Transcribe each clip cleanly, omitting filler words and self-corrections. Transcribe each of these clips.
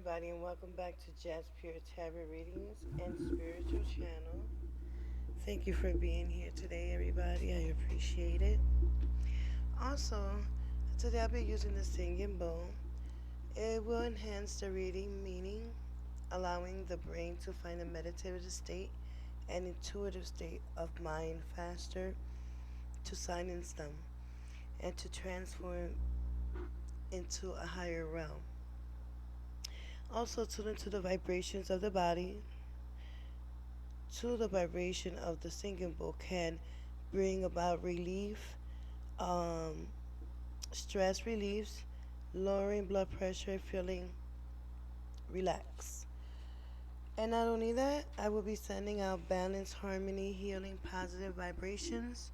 everybody, and welcome back to Jez Pure Tarot Readings and Spiritual Channel. Thank you for being here today, everybody. I appreciate it. Also, today I'll be using the singing bowl. It will enhance the reading meaning, allowing the brain to find a meditative state and intuitive state of mind faster, to silence them and to transform into a higher realm. Also, tune into the vibrations of the body. To the vibration of the singing bowl can bring about relief, um, stress reliefs, lowering blood pressure, feeling relaxed. And not only that, I will be sending out balance, harmony, healing, positive vibrations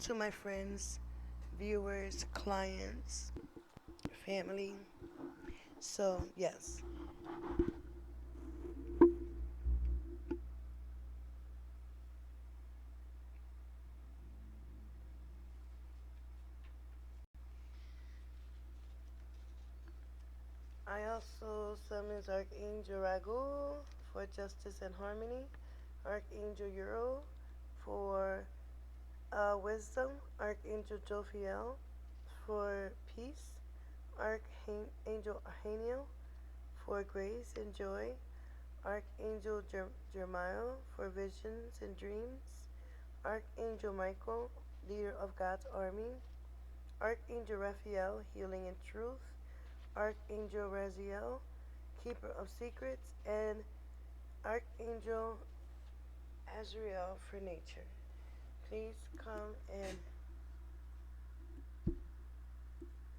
to my friends, viewers, clients, family. So, yes. I also summons Archangel Ragu for justice and harmony, Archangel Uriel for wisdom, Archangel Jophiel for peace, Archangel Haniel for grace and joy, Archangel Jeremiah for visions and dreams, Archangel Michael, leader of God's army, Archangel Raphael, healing and truth, Archangel Raziel, keeper of secrets, and Archangel Azrael for nature. Please come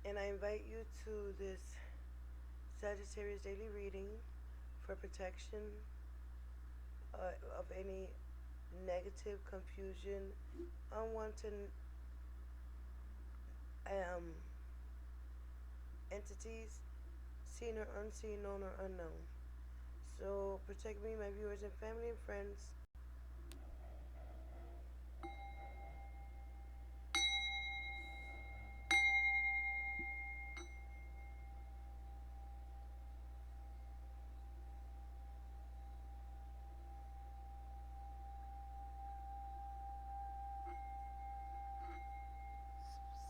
and I invite you to this Sagittarius daily reading for protection of any negative confusion, unwanted entities, seen or unseen, known or unknown. So protect me, my viewers and family and friends.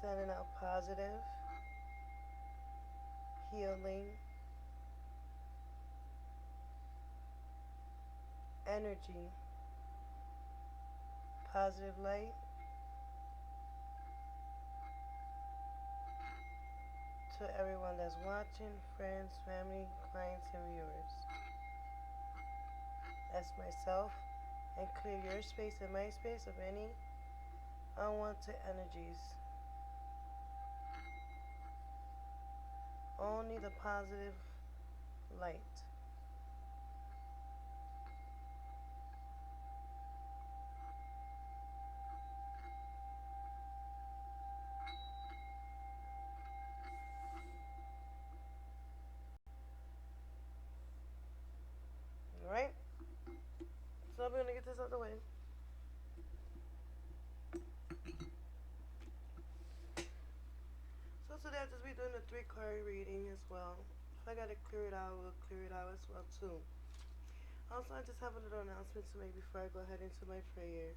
Sending out positive, healing, energy, positive light to everyone that's watching, friends, family, clients, and viewers. That's myself. And clear your space and my space of any unwanted energies. Only the positive light. Alright? So I'm going to get this out of the way. So today I'll just be doing a 3-card reading as well. If I got to clear it out, we'll clear it out as well too. Also, I just have a little announcement to make before I go ahead into my prayer.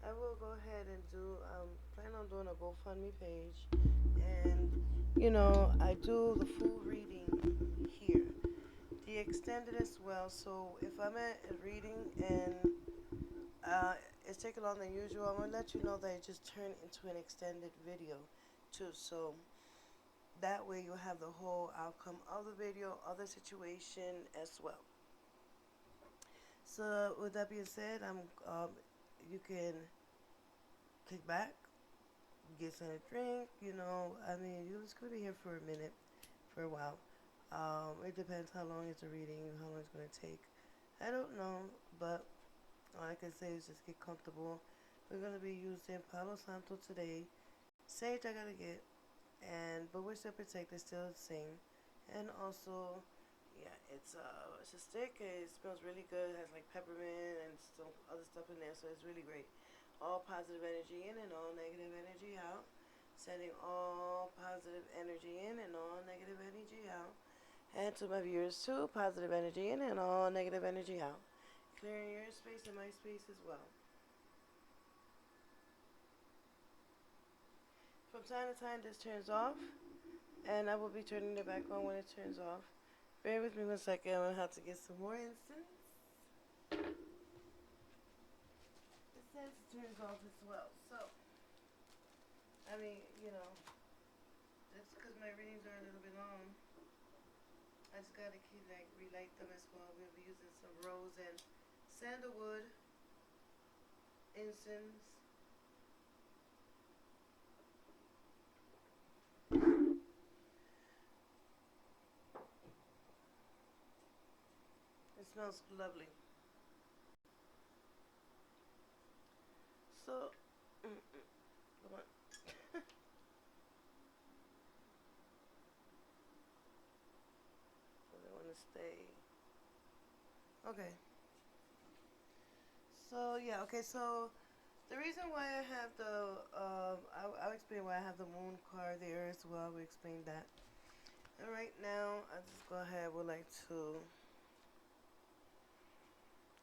I will go ahead and plan on doing a GoFundMe page. And, I do the full reading here. The extended as well. So if I'm at a reading and it's taking longer than usual, I'm going to let you know that it just turned into an extended video too. So that way you'll have the whole outcome of the video, of the situation as well. So with that being said, you can kick back, get some drink. You're just gonna be here for a minute, for a while. It depends how long it's a reading, how long it's gonna take. I don't know, but all I can say is just get comfortable. We're gonna be using Palo Santo today. Sage I gotta get, but we're still protected, still the same, and also. Yeah, it's a stick. It smells really good. It has like peppermint and some other stuff in there, so it's really great. All positive energy in and all negative energy out. Sending all positive energy in and all negative energy out. And to my viewers too, positive energy in and all negative energy out. Clearing your space and my space as well. From time to time this turns off, and I will be turning it back on when it turns off. Bear with me 1 second, I'm going to have to get some more incense. It says it turns off as well, so, I mean, that's because my readings are a little bit long. I just gotta keep relight them as well. We'll be using some rose and sandalwood incense. It smells lovely. So, come on. So they want to stay. Okay. So yeah. Okay. So the reason why I have the I'll explain why I have the moon card there as well. We explain that. And right now, I just go ahead. Would like to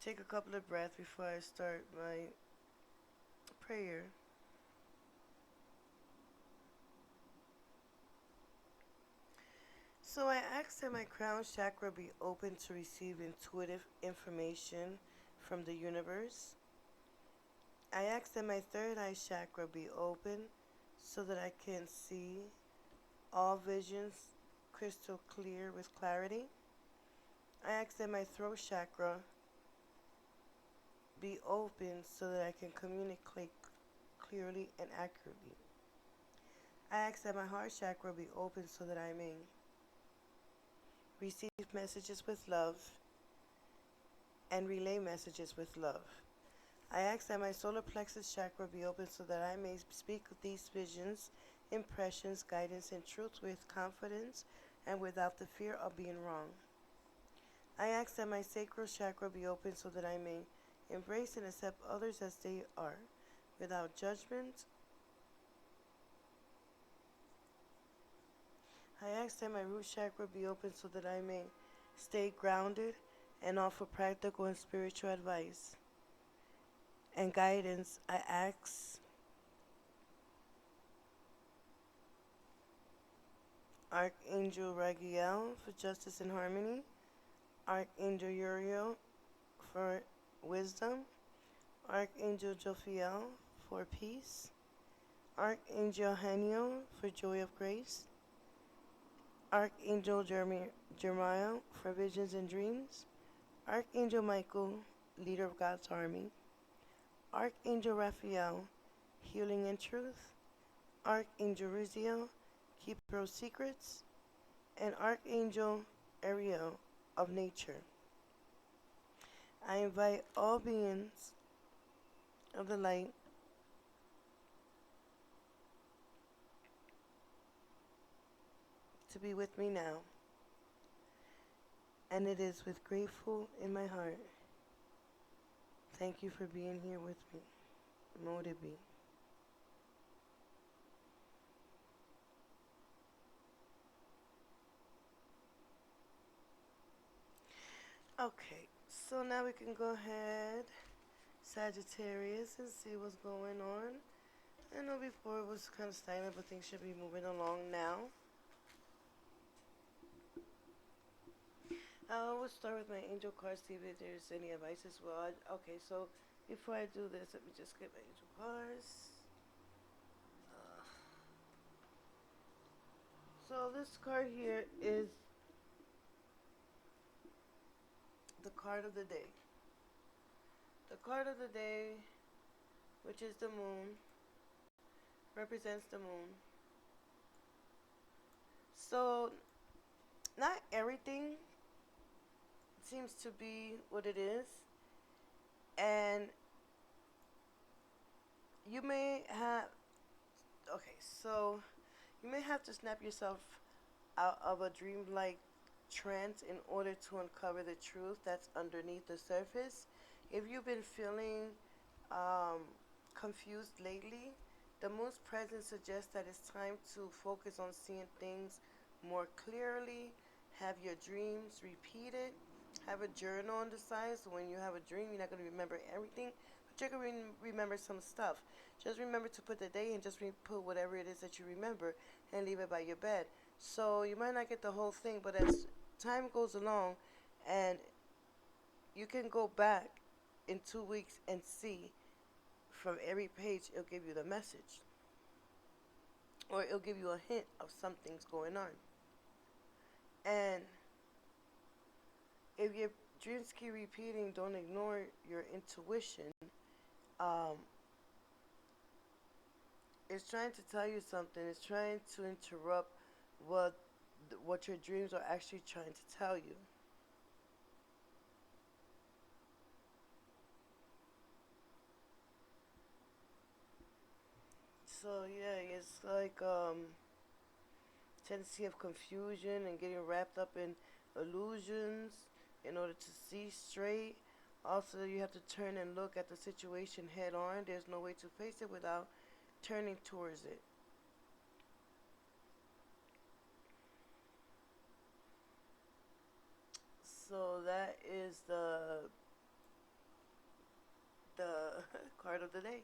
take a couple of breaths before I start my prayer. So I ask that my crown chakra be open to receive intuitive information from the universe. I ask that my third eye chakra be open so that I can see all visions crystal clear with clarity. I ask that my throat chakra be open so that I can communicate clearly and accurately. I ask that my heart chakra be open so that I may receive messages with love and relay messages with love. I ask that my solar plexus chakra be open so that I may speak these visions, impressions, guidance, and truth with confidence and without the fear of being wrong. I ask that my sacral chakra be open so that I may embrace and accept others as they are, without judgment. I ask that my root chakra be open so that I may stay grounded and offer practical and spiritual advice and guidance. I ask Archangel Raguel for justice and harmony, Archangel Uriel for wisdom, Archangel Jophiel for peace, Archangel Haniel for joy of grace, Archangel Jeremiah for visions and dreams, Archangel Michael, leader of God's army, Archangel Raphael, healing and truth, Archangel Riziel, keeper of secrets, and Archangel Ariel of nature. I invite all beings of the light to be with me now, and it is with grateful in my heart. Thank you for being here with me. Mote it be. Okay, so now we can go ahead, Sagittarius, and see what's going on. I know before it was kind of stagnant, but things should be moving along now. I always start with my angel cards, see if there's any advice as well. Okay, so before I do this, let me just get my angel cards. So this card here is the card of the day. The card of the day, which is the moon, represents the moon. So not everything seems to be what it is, and you may have you may have to snap yourself out of a dreamlike trance in order to uncover the truth that's underneath the surface. If you've been feeling confused lately, the moon's presence suggests that it's time to focus on seeing things more clearly, Have your dreams repeated. Have a journal on the side, so when you have a dream, you're not going to remember everything, but you're going to remember some stuff. Just remember to put the day and just put whatever it is that you remember and leave it by your bed. So you might not get the whole thing, but as time goes along and you can go back in 2 weeks and see from every page, it'll give you the message. Or it'll give you a hint of something's going on. And if your dreams keep repeating, don't ignore your intuition. It's trying to tell you something. It's trying to interrupt what your dreams are actually trying to tell you. So yeah, it's like tendency of confusion and getting wrapped up in illusions in order to see straight. Also, you have to turn and look at the situation head on. There's no way to face it without turning towards it. So that is the card of the day.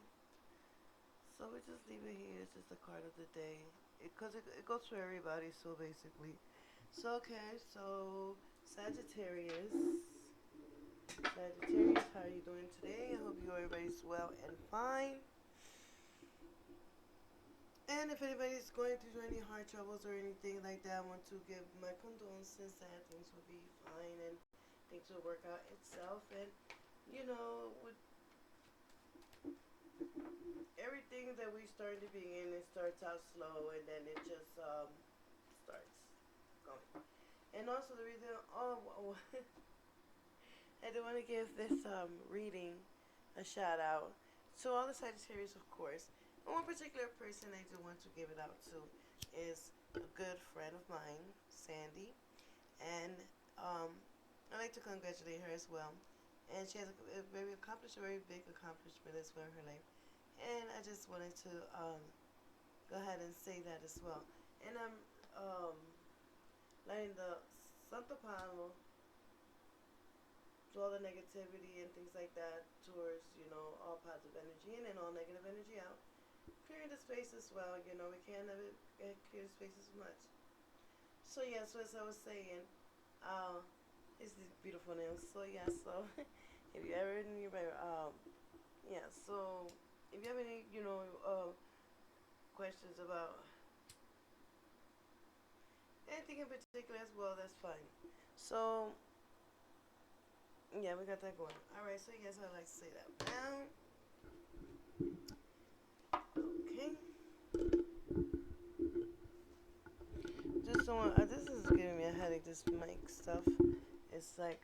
So we just leave it here. It's just the card of the day. Because it goes for everybody, so basically. So, okay, so Sagittarius. Sagittarius, how are you doing today? I hope everybody's well and fine. And if anybody's going through any heart troubles or anything like that, I want to give my condolences that things will be fine and things will work out itself. And, with everything that we start to begin, it starts out slow and then it just starts going. And also the reason, I do want to give this reading a shout out to all the Sagittarius, of course. And one particular person I do want to give it out to is a good friend of mine, Sandy. And I'd like to congratulate her as well. And she has a very big accomplishment as well in her life. And I just wanted to go ahead and say that as well. And I'm letting the Santo Palo to all the negativity and things like that towards, all positive energy in and all negative energy out. Clearing the space as well, we can't never clear the space as much. So yeah, so as I was saying, it's these beautiful nails. So yeah, so if you ever need yeah, so if you have any, questions about anything in particular as well, that's fine. So yeah, we got that going. Alright, so yes, I'd like to say that now. Okay. This is giving me a headache, this mic stuff. It's like,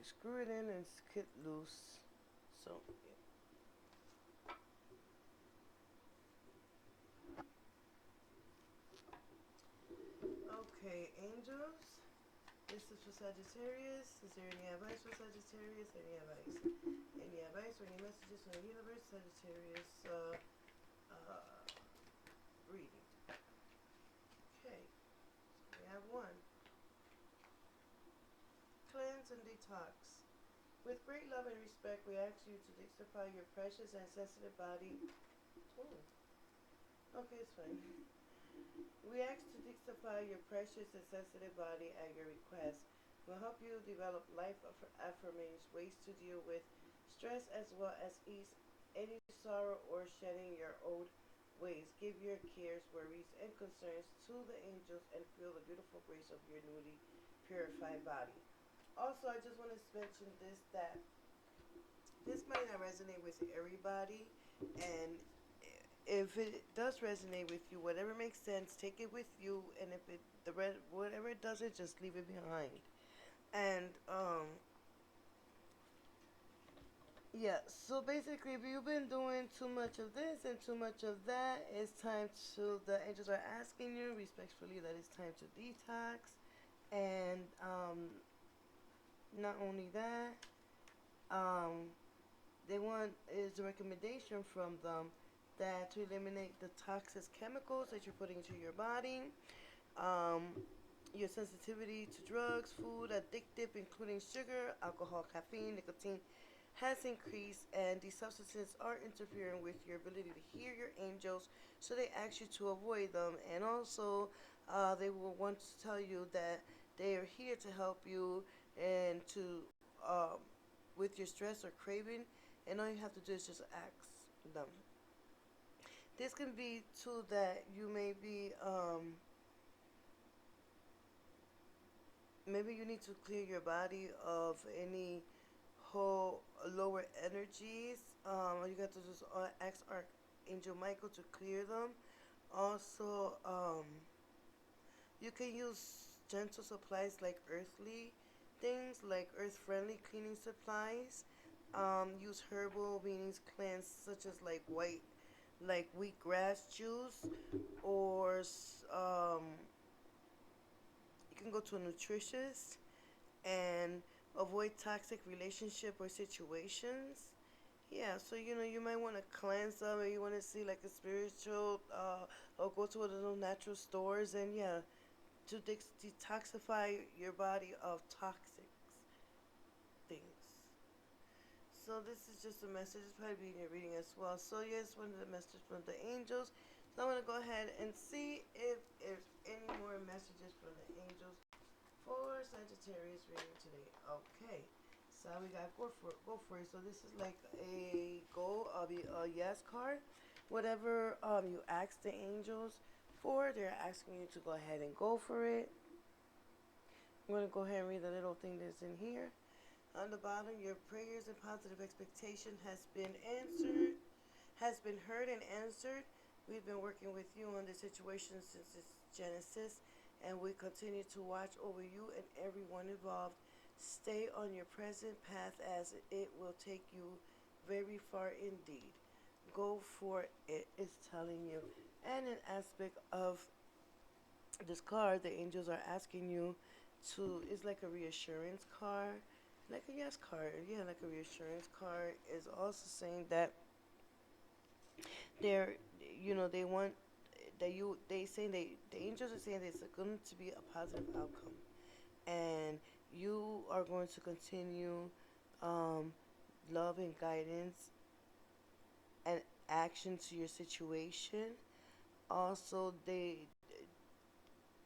screw it in and it's get loose. So, yeah. Okay, angels. This is for Sagittarius. Is there any advice for Sagittarius? Any advice? Any advice or any messages from the universe? Sagittarius reading. Okay. So we have one. Cleanse and detox. With great love and respect, we ask you to detoxify your precious and sensitive body. Oh. Okay, it's fine. We ask to detoxify your precious and sensitive body at your request. We'll help you develop life affirmations, ways to deal with stress as well as ease any sorrow or shedding your old ways. Give your cares, worries, and concerns to the angels and feel the beautiful grace of your newly purified body. Also, I just want to mention this, that this might not resonate with everybody, and if it does resonate with you, whatever makes sense, take it with you, and if whatever it doesn't, just leave it behind. And yeah, so basically, if you've been doing too much of this and too much of that, it's time to, the angels are asking you respectfully that it's time to detox. And not only that, they want, is a recommendation from them that to eliminate the toxic chemicals that you're putting into your body. Your sensitivity to drugs, food, addictive, including sugar, alcohol, caffeine, nicotine, has increased, and these substances are interfering with your ability to hear your angels, so they ask you to avoid them. And also, they will want to tell you that they are here to help you and to um, with your stress or craving, and all you have to do is just ask them. This can be too that you may be maybe you need to clear your body of any whole lower energies. You got to just ask Archangel Michael to clear them. Also, you can use gentle supplies like earthly things, like earth-friendly cleaning supplies. Use herbal meanings cleanse, such as like wheatgrass juice, or you can go to a nutritionist and avoid toxic relationship or situations. Yeah, so you might want to cleanse them, or you want to see like a spiritual, or go to one of those natural stores, and yeah, to detoxify your body of toxic things. So this is just a message. It's probably in your reading as well. So yes, one of the messages from the angels. So I'm gonna go ahead and see if there's any more messages from the angels for Sagittarius reading today. Okay. So we got go for it. So this is like a a yes card. Whatever you ask the angels for, they're asking you to go ahead and go for it. I'm gonna go ahead and read the little thing that's in here. On the bottom, your prayers and positive expectation has been heard and answered. We've been working with you on this situation since its genesis, and we continue to watch over you and everyone involved. Stay on your present path, as it will take you very far indeed. Go for it, it's telling you. And an aspect of this card, the angels are asking you to, it's like a reassurance card, like a yes card. Yeah, like a reassurance card is also saying that they're, they want that the angels are saying that it's going to be a positive outcome, and you are going to continue um, love and guidance and action to your situation. Also, they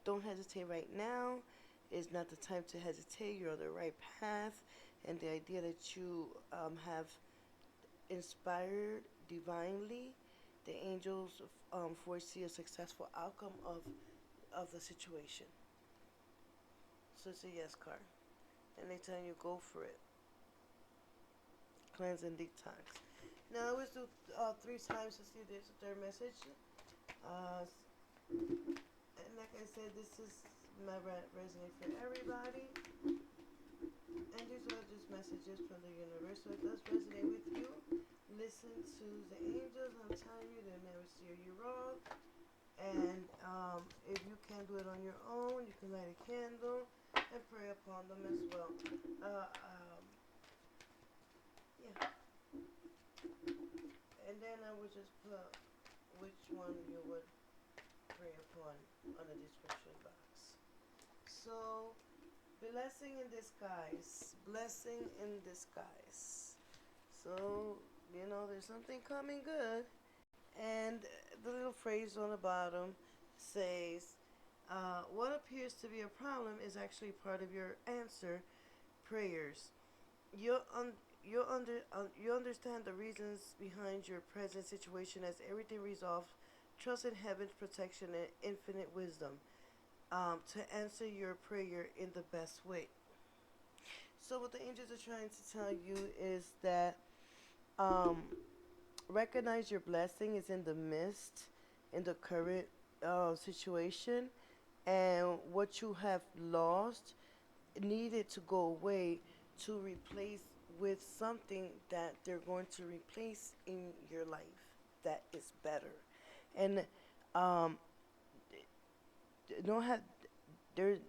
don't hesitate right now. It's not the time to hesitate. You're on the right path, and the idea that you have inspired divinely, the angels foresee a successful outcome of the situation. So it's a yes card, and they tell you go for it. Cleanse and detox. Now let's do 3 times to see this third message. And like I said, this is my resonate for everybody. And these are just messages from the universe, so it does resonate with you. Listen to the angels. I'm telling you, they'll never steer you wrong. And if you can't do it on your own, you can light a candle and pray upon them as well. Yeah. And then I would just put which one you would pray upon on the description box. So, blessing in disguise. Blessing in disguise. So, there's something coming good. And the little phrase on the bottom says, what appears to be a problem is actually part of your answer prayers. You understand the reasons behind your present situation as everything resolved. Trust in heaven's protection and infinite wisdom to answer your prayer in the best way. So what the angels are trying to tell you is that recognize your blessing is in the midst, in the current situation, and what you have lost needed to go away to replace with something that they're going to replace in your life that is better. And don't have they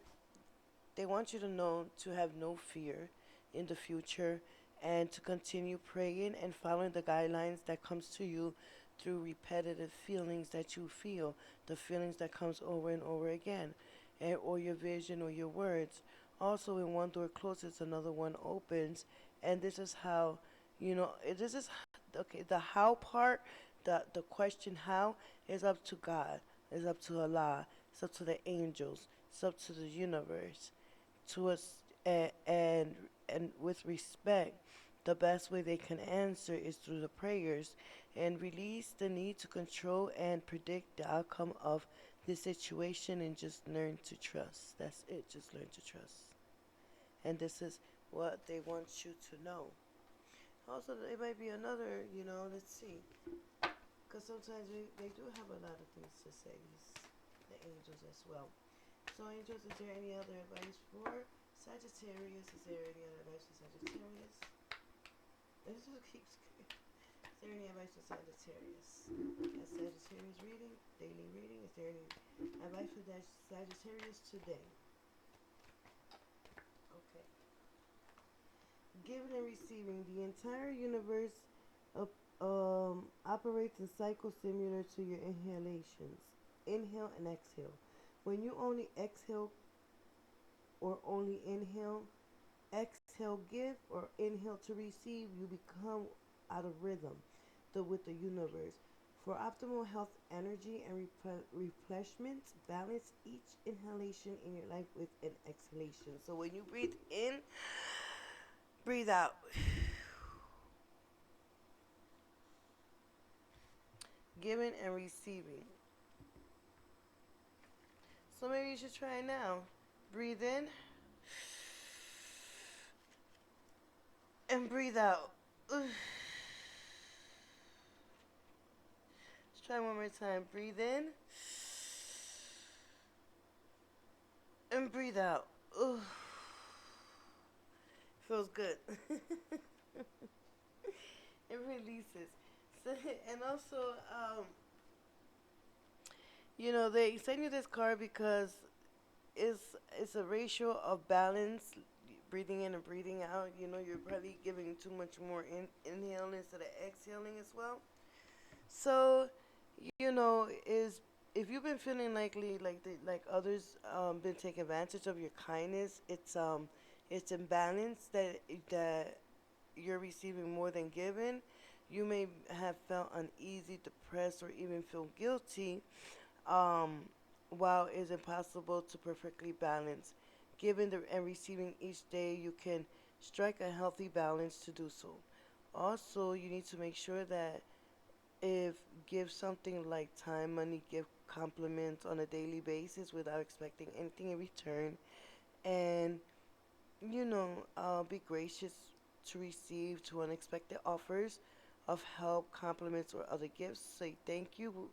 they want you to know to have no fear in the future, and to continue praying and following the guidelines that comes to you through repetitive feelings that you feel, the feelings that comes over and over again. or your vision or your words. Also, when one door closes, another one opens, and this is how, this is okay. The how part, the question how is up to God, is up to Allah, it's up to the angels, it's up to the universe, to us, and with respect. The best way they can answer is through the prayers and release the need to control and predict the outcome of the situation and just learn to trust. That's it, just learn to trust. And this is what they want you to know. Also, it might be another, let's see. Because sometimes they do have a lot of things to say, the angels as well. So, angels, is there any other advice for Sagittarius? Is there any other advice for Sagittarius? This just keeps. Is there any advice for Sagittarius? A Sagittarius reading, daily reading. Is there any advice for that Sagittarius today? Okay. Giving and receiving. The entire universe operates in cycle similar to your inhalations. Inhale and exhale. When you only exhale or only inhale, exhale give or inhale to receive, you become out of rhythm with the universe. For optimal health, energy, and replenishment, balance each inhalation in your life with an exhalation. So when you breathe in, breathe out. Giving and receiving. So maybe you should try it now. Breathe in and breathe out. Let's try one more time. Breathe in and breathe out. Feels good. It releases. So, and also, they send you this card because it's a ratio of balance, breathing in and breathing out. You're probably giving too much more inhaling instead of exhaling as well. So, is if you've been feeling like others been taking advantage of your kindness, it's imbalance that you're receiving more than given. You may have felt uneasy, depressed, or even feel guilty. While it's impossible to perfectly balance, giving and receiving each day, you can strike a healthy balance to do so. Also, you need to make sure that if give something like time, money, give compliments on a daily basis without expecting anything in return, and be gracious to receive to unexpected offers of help, compliments, or other gifts. Say thank you,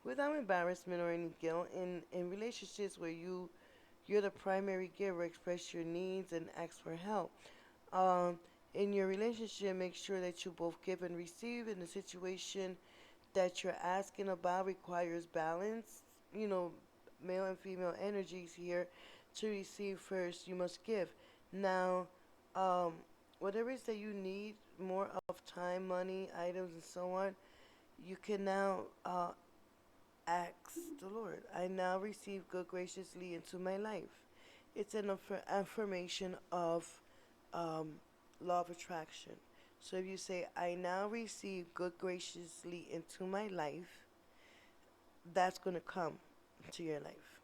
without embarrassment or any guilt. In relationships where you're the primary giver, express your needs and ask for help. Um, in your relationship, make sure that you both give and receive. In the situation that you're asking about requires balance, you know, male and female energies here. To receive first, you must give. Now, um, whatever it is that you need more of time, money, items, and so on, you can now ask the Lord. I now receive good graciously into my life. It's an affirmation of um, law of attraction. So if you say, I now receive good graciously into my life, that's going to come to your life,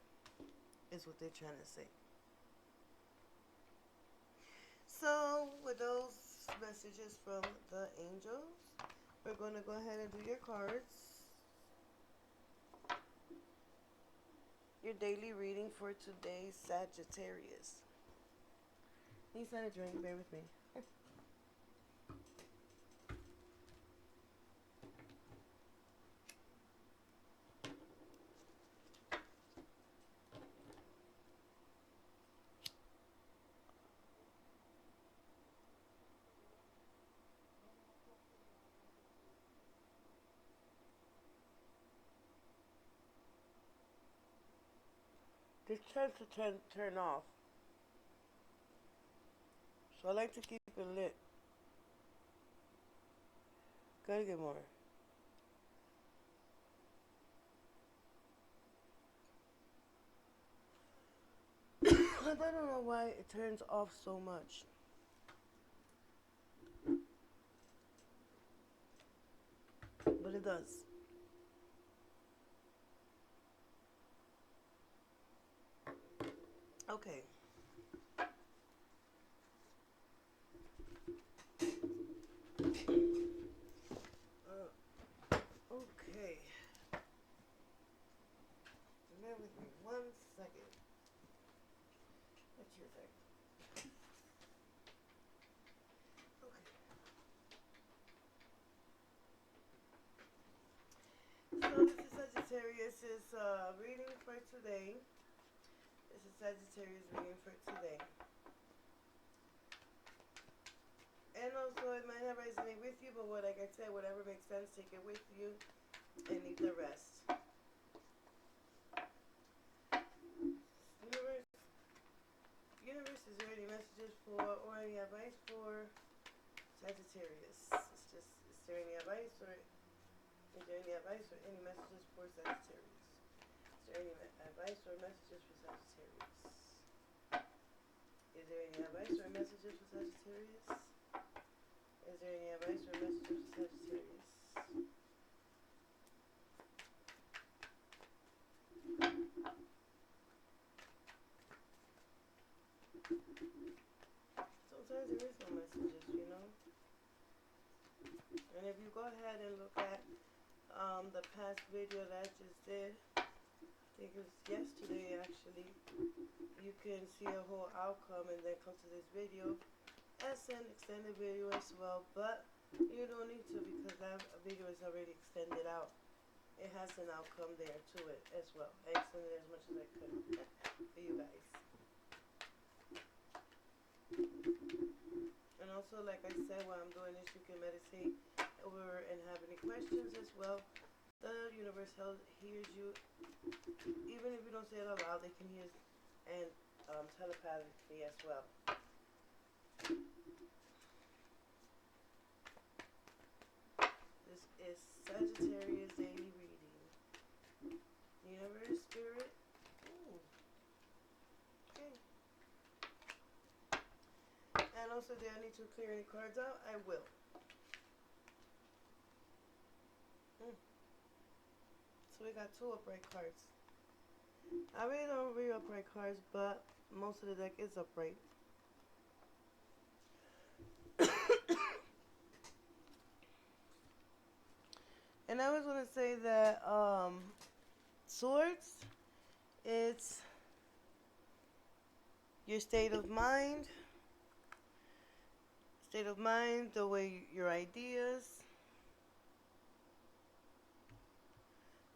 is what they're trying to say. So, with those messages from the angels, we're going to go ahead and do your cards. Your daily reading for today's Sagittarius. Need some drink, bear with me. This tends to turn off. So I like to keep it lit. Gotta get more. I don't know why it turns off so much. But it does. Okay. Okay. Bear with me 1 second. What's your thing? Okay. So this is Sagittarius' reading for today. This is Sagittarius reading for today. And also it might not resonate with you, but like I said, whatever makes sense, take it with you and leave the rest. Universe, is there any messages for or any advice for Sagittarius? Is there any advice or any messages for Sagittarius? Is there any advice or messages for Sagittarius? Is there any advice or messages for Sagittarius? Is there any advice or messages for Sagittarius? Sometimes there is no messages, you know? And if you go ahead and look at the past video that I just did, I think it was yesterday actually, you can see a whole outcome and then come to this video as an extended video as well, but you don't need to because that video is already extended out. It has an outcome there to it as well. I extended as much as I could for you guys. And also, like I said, while I'm doing this, you can meditate over and have any questions as well. The universe hears you. Even if you don't say it out loud, they can hear and telepathically as well. This is Sagittarius daily reading. Universe, spirit. Ooh. Okay. And also, do I need to clear any cards out? I will. So we got 2 upright cards. I really don't read upright cards, but most of the deck is upright. And I was going to say that Swords, it's your state of mind, the way your ideas.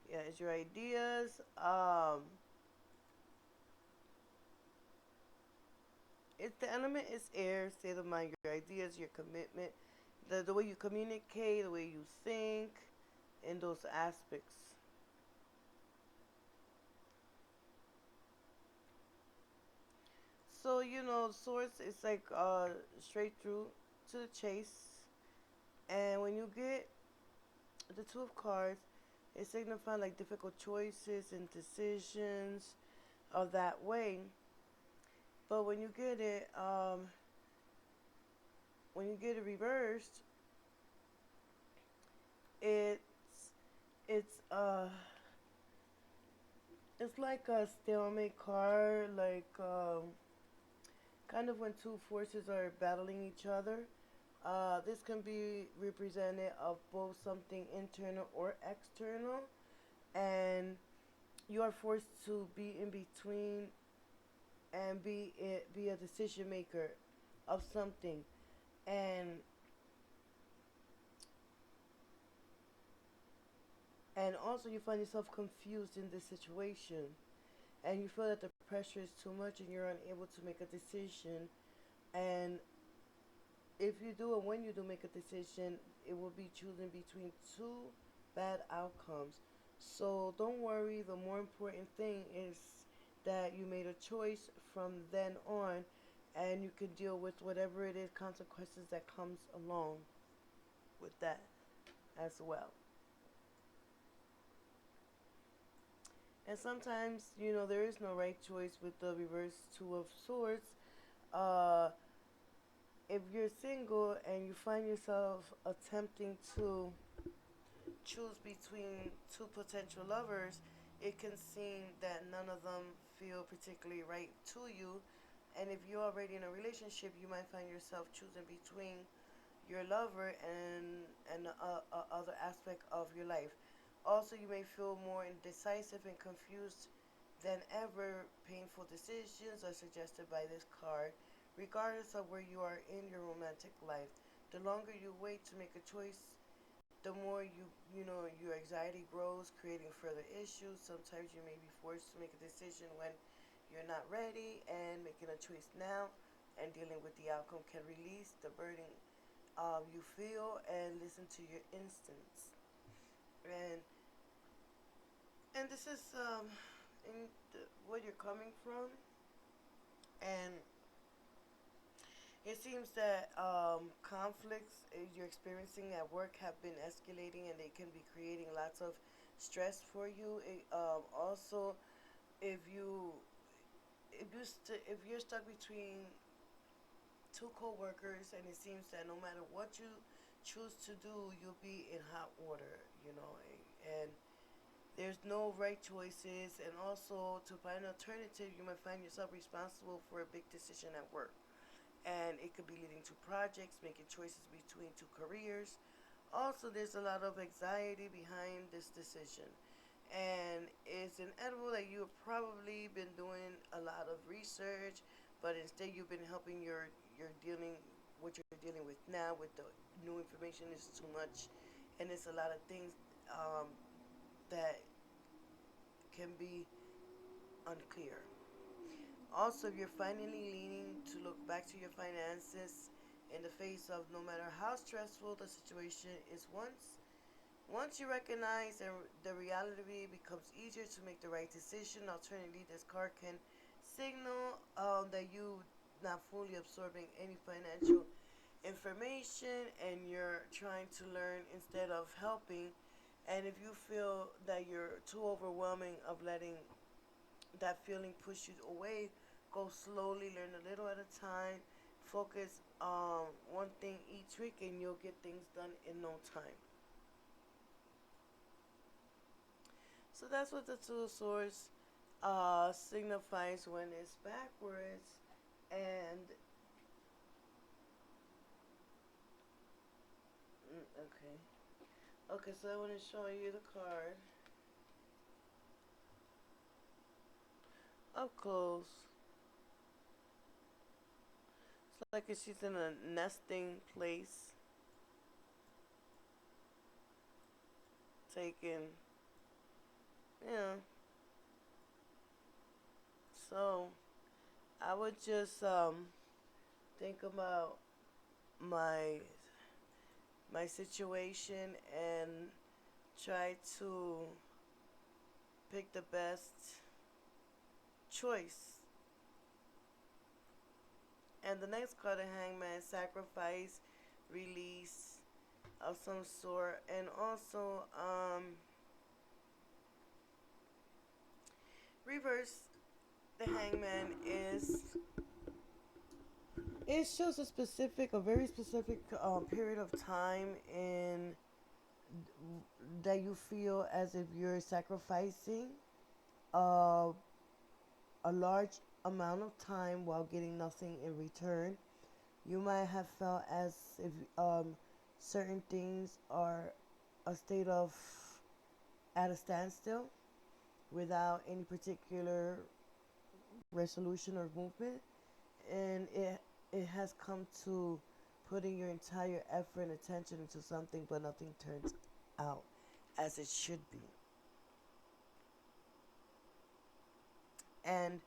Yeah, it's your ideas. It's the element is air, state of mind, your ideas, your commitment, the way you communicate, the way you think, in those aspects. So, you know, Swords is like straight through to the chase. And when you get the 2 of cards, it signifies like difficult choices and decisions of that way. But when you get it reversed, it's like a stalemate card, like kind of when 2 forces are battling each other. This can be represented of both something internal or external, and you are forced to be in between and be a decision maker of something, and also you find yourself confused in this situation, and you feel that the pressure is too much and you're unable to make a decision. And if you do, and when you do make a decision, it will be choosing between 2 bad outcomes. So don't worry, the more important thing is that you made a choice from then on, and you can deal with whatever it is, consequences that comes along with that as well. And sometimes, there is no right choice with the reverse Two of Swords. Uh, if you're single and you find yourself attempting to choose between two potential lovers, it can seem that none of them feel particularly right to you. And if you're already in a relationship, you might find yourself choosing between your lover and other aspect of your life. Also, you may feel more indecisive and confused than ever. Painful decisions are suggested by this card, regardless of where you are in your romantic life. The longer you wait to make a choice, the more your anxiety grows, creating further issues. Sometimes you may be forced to make a decision when you're not ready, and making a choice now and dealing with the outcome can release the burden you feel, and listen to your instincts. And this is in where you're coming from, and it seems that conflicts you're experiencing at work have been escalating, and they can be creating lots of stress for you. Also, if you if you're stuck between two co-workers, and it seems that no matter what you choose to do, you'll be in hot water, and there's no right choices. And also, to find an alternative, you might find yourself responsible for a big decision at work, and it could be leading to projects, making choices between two careers. Also, there's a lot of anxiety behind this decision, and it's inevitable that you've probably been doing a lot of research, but instead you've been helping you're dealing what you're dealing with now with the new information is too much, and it's a lot of things that can be unclear. Also, if you're finally leaning to look back to your finances in the face of no matter how stressful the situation is, once you recognize the reality, becomes easier to make the right decision. Alternatively, this card can signal that you not fully absorbing any financial information, and you're trying to learn instead of helping. And if you feel that you're too overwhelming of letting that feeling push you away, go slowly, learn a little at a time, focus on one thing each week, and you'll get things done in no time. So that's what the Two of Swords signifies when it's backwards. And okay, okay. So I want to show you the card up close. It's like she's in a nesting place, taking, you know. So I would just think about my situation and try to pick the best choice. And the next card, the Hangman, sacrifice, release of some sort, and also reverse. The Hangman is it shows a very specific period of time in that you feel as if you're sacrificing uh, a large amount of time while getting nothing in return. You might have felt as if certain things are a state of at a standstill without any particular resolution or movement, and it has come to putting your entire effort and attention into something, but nothing turns out as it should be. And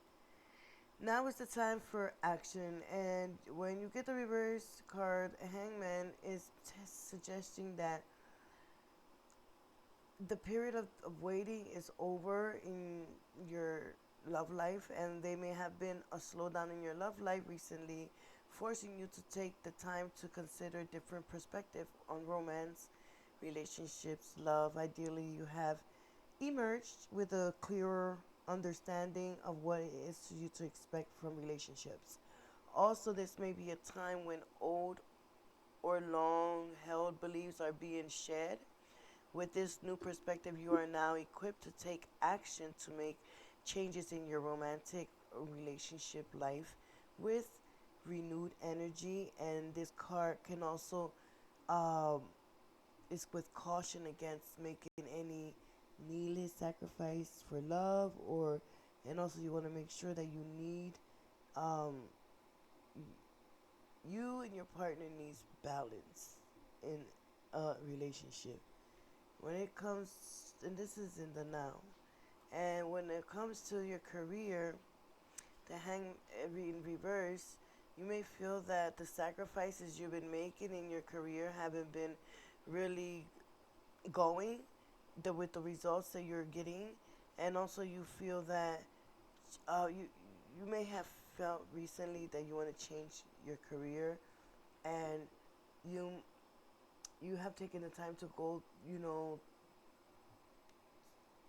now is the time for action. And when you get the reverse card, a Hangman is suggesting that the period of waiting is over in your love life, and they may have been a slowdown in your love life recently, forcing you to take the time to consider different perspective on romance, relationships, love. Ideally, you have emerged with a clearer understanding of what it is to you to expect from relationships. Also, this may be a time when old or long held beliefs are being shed. With this new perspective, you are now equipped to take action to make changes in your romantic relationship life with renewed energy. And this card can also um, is with caution against making any needless sacrifice for love, or and also you want to make sure that you need um, you and your partner needs balance in a relationship. When it comes, and this is in the now, and when it comes to your career, the hang in reverse, you may feel that the sacrifices you've been making in your career haven't been really going with the results that you're getting, and also you feel that you may have felt recently that you want to change your career, and you you have taken the time to go,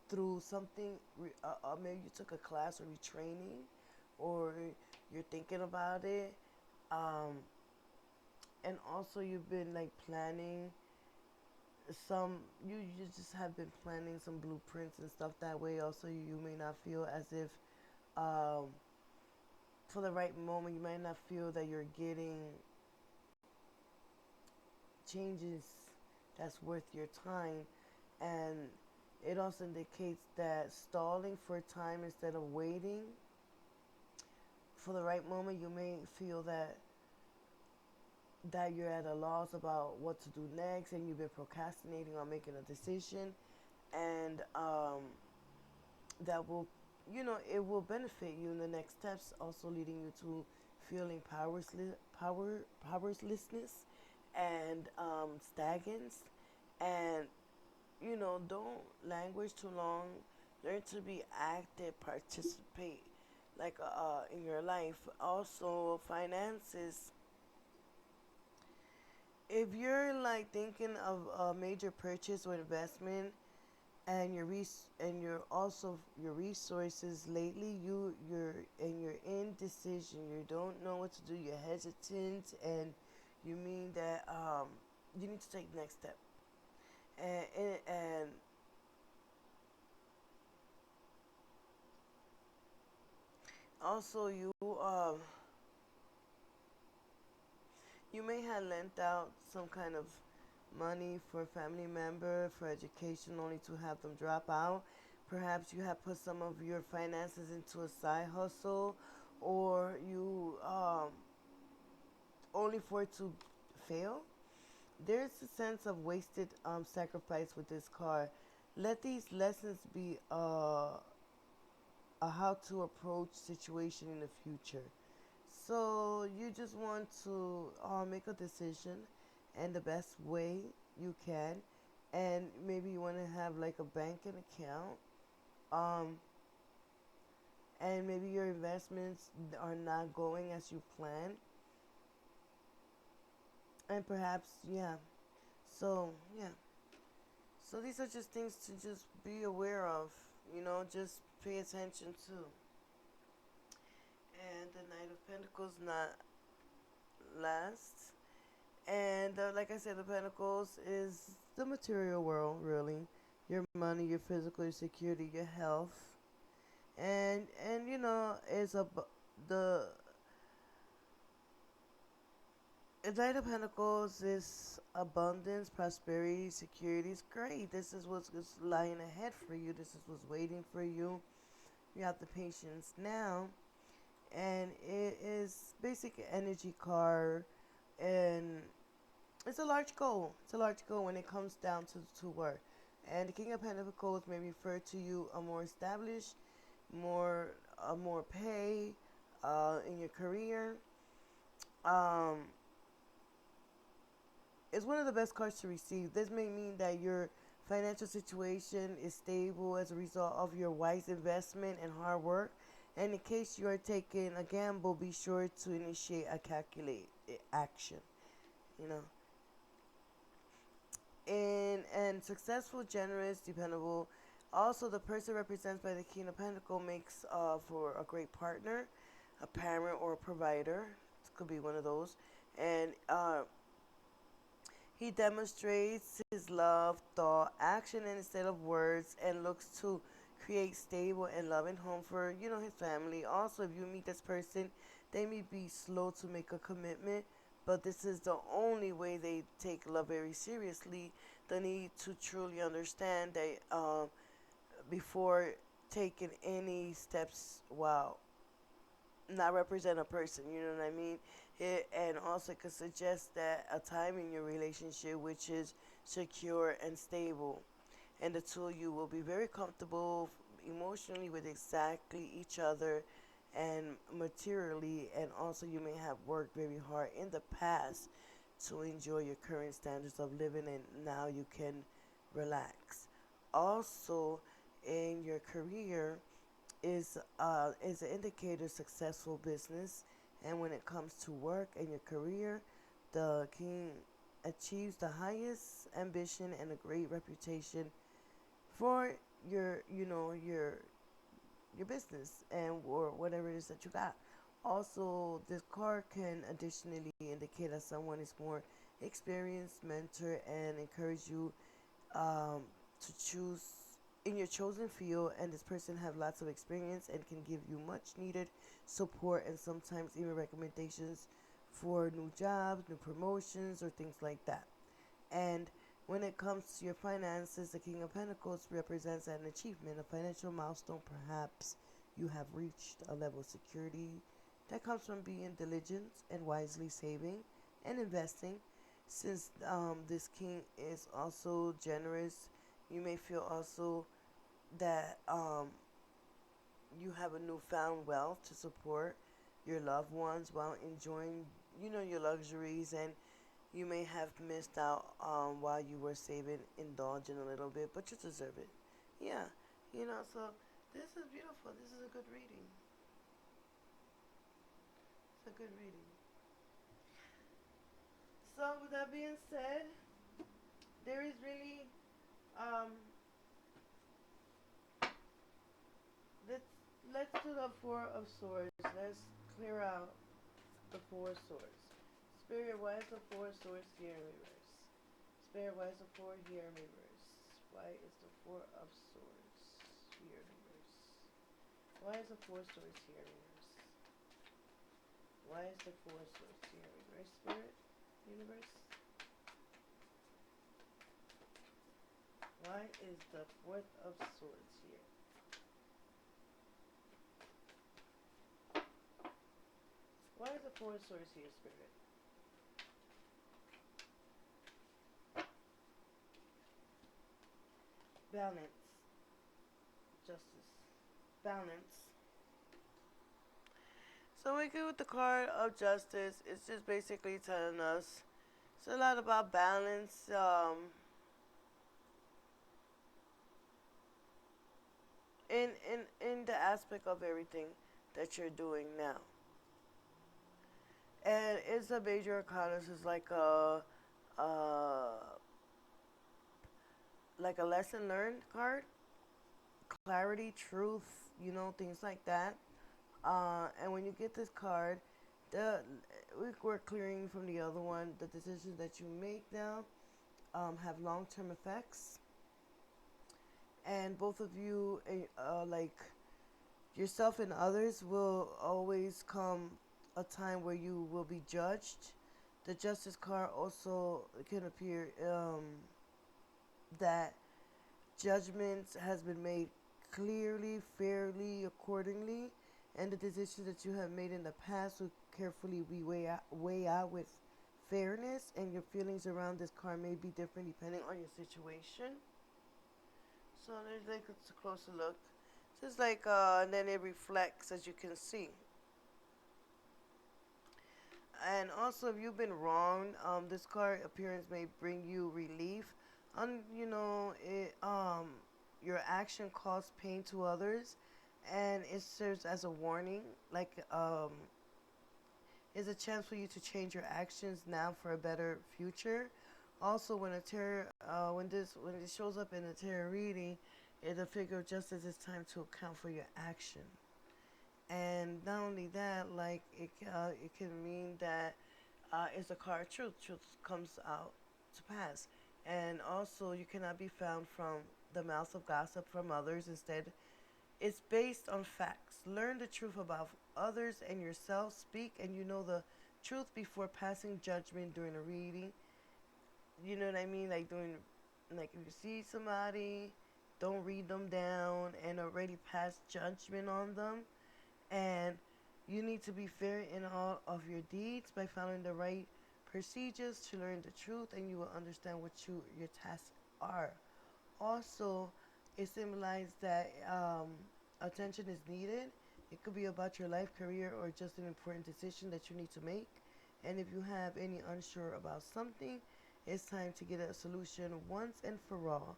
through something. Maybe you took a class or retraining, or you're thinking about it, um, and also you've been like planning some. You just have been planning some blueprints and stuff that way. Also, you may not feel as if um, for the right moment, you might not feel that you're getting changes that's worth your time. And it also indicates that stalling for time instead of waiting for the right moment, you may feel that you're at a loss about what to do next, and you've been procrastinating on making a decision. And that will, it will benefit you in the next steps, also leading you to feeling powerlessness and stagnance. And don't languish too long. Learn to be active, participate, like in your life. Also, finances. If you're like thinking of a major purchase or investment, and you're also your resources lately, you're indecision. You don't know what to do. You're hesitant, and you mean that you need to take the next step. And also you may have lent out some kind of money for a family member for education, only to have them drop out. Perhaps you have put some of your finances into a side hustle, or you only for it to fail. There's a sense of wasted sacrifice with this card. Let these lessons be a how to approach situation in the future. So you just want to make a decision and the best way you can, and maybe you want to have like a banking account, um, and maybe your investments are not going as you planned, and perhaps yeah. So yeah. So these are just things to just be aware of. Just pay attention to. And the Knight of Pentacles not last. And like I said, the Pentacles is the material world, really. Your money, your physical, your security, your health, and is the Knight of Pentacles is abundance, prosperity, security. It's great. This is what's lying ahead for you. This is what's waiting for you. You have the patience now, and it is basic energy card, and it's a large goal. It's a large goal when it comes down to work. And the King of Pentacles may refer to you a more established, more pay in your career. Um, it's one of the best cards to receive. This may mean that your financial situation is stable as a result of your wise investment and hard work. And in case you are taking a gamble, be sure to initiate a calculated action. You know, and successful, generous, dependable. Also, the person represented by the King of Pentacles makes for a great partner, a parent, or a provider. This could be one of those. And he demonstrates his love, thought, action instead of words, and looks to create stable and loving home for his family. Also, if you meet this person, they may be slow to make a commitment, but this is the only way they take love very seriously. The need to truly understand that before taking any steps, wow, not represent a person, you know what I mean? And also could suggest that a time in your relationship which is secure and stable, and the two of you will be very comfortable emotionally with exactly each other and materially, and also you may have worked very hard in the past to enjoy your current standards of living, and now you can relax. Also, in your career, is an indicator of successful business. And when it comes to work and your career, the king achieves the highest ambition and a great reputation for your business and or whatever it is that you got. Also, this card can additionally indicate that someone is more experienced, mentor, and encourage you um, to choose in your chosen field, and this person have lots of experience and can give you much needed support and sometimes even recommendations for new jobs, new promotions, or things like that. And when it comes to your finances, the King of Pentacles represents an achievement, a financial milestone. Perhaps you have reached a level of security that comes from being diligent and wisely saving and investing. Since this king is also generous, you may feel also that you have a newfound wealth to support your loved ones while enjoying, your luxuries, and you may have missed out while you were saving, indulging a little bit, but you deserve it. Yeah, so this is beautiful. This is a good reading. It's a good reading. So, with that being said, there is really, um, let's, let's do the Four of Swords. Let's clear out the Four of Swords. Spirit, why is the Four of Swords here in reverse? Spirit, why is the Four here in reverse? Why is the Four of Swords here in reverse? Why is the Four of Swords here in reverse? Why is the Four of Swords here in reverse? Spirit, universe? Why is the Fourth of Swords here? Why is the Four of Swords here, Spirit? Balance. Justice. Balance. So we go with the card of justice. It's just basically telling us it's a lot about balance. In the aspect of everything that you're doing now. And it's a major arcana. It's uh, like a lesson learned card, clarity, truth, things like that. And when you get this card, the we're clearing from the other one. The decisions that you make now have long-term effects, and both of you, like yourself and others, will always come a time where you will be judged. The Justice card also can appear that judgment has been made clearly, fairly, accordingly, and the decisions that you have made in the past will carefully be weigh out with fairness, and your feelings around this card may be different depending on your situation. So there's like a closer look. Just like, and then it reflects, as you can see. And also, if you've been wronged, this card appearance may bring you relief. Your action caused pain to others, and it serves as a warning, like is a chance for you to change your actions now for a better future. Also, when this shows up in a tarot reading, The figure of justice is time to account for your action. And not only that, like it can mean that it's a card of truth. Truth comes out to pass. And also, you cannot be found from the mouth of gossip from others. Instead, it's based on facts. Learn the truth about others and yourself. Speak and you know the truth before passing judgment during a reading. You know what I mean? Like if you see somebody, don't read them down and already pass judgment on them. And you need to be fair in all of your deeds by following the right procedures to learn the truth, and you will understand what your tasks are. Also, it symbolizes that attention is needed. It could be about your life, career, or just an important decision that you need to make. And if you have any unsure about something, it's time to get a solution once and for all.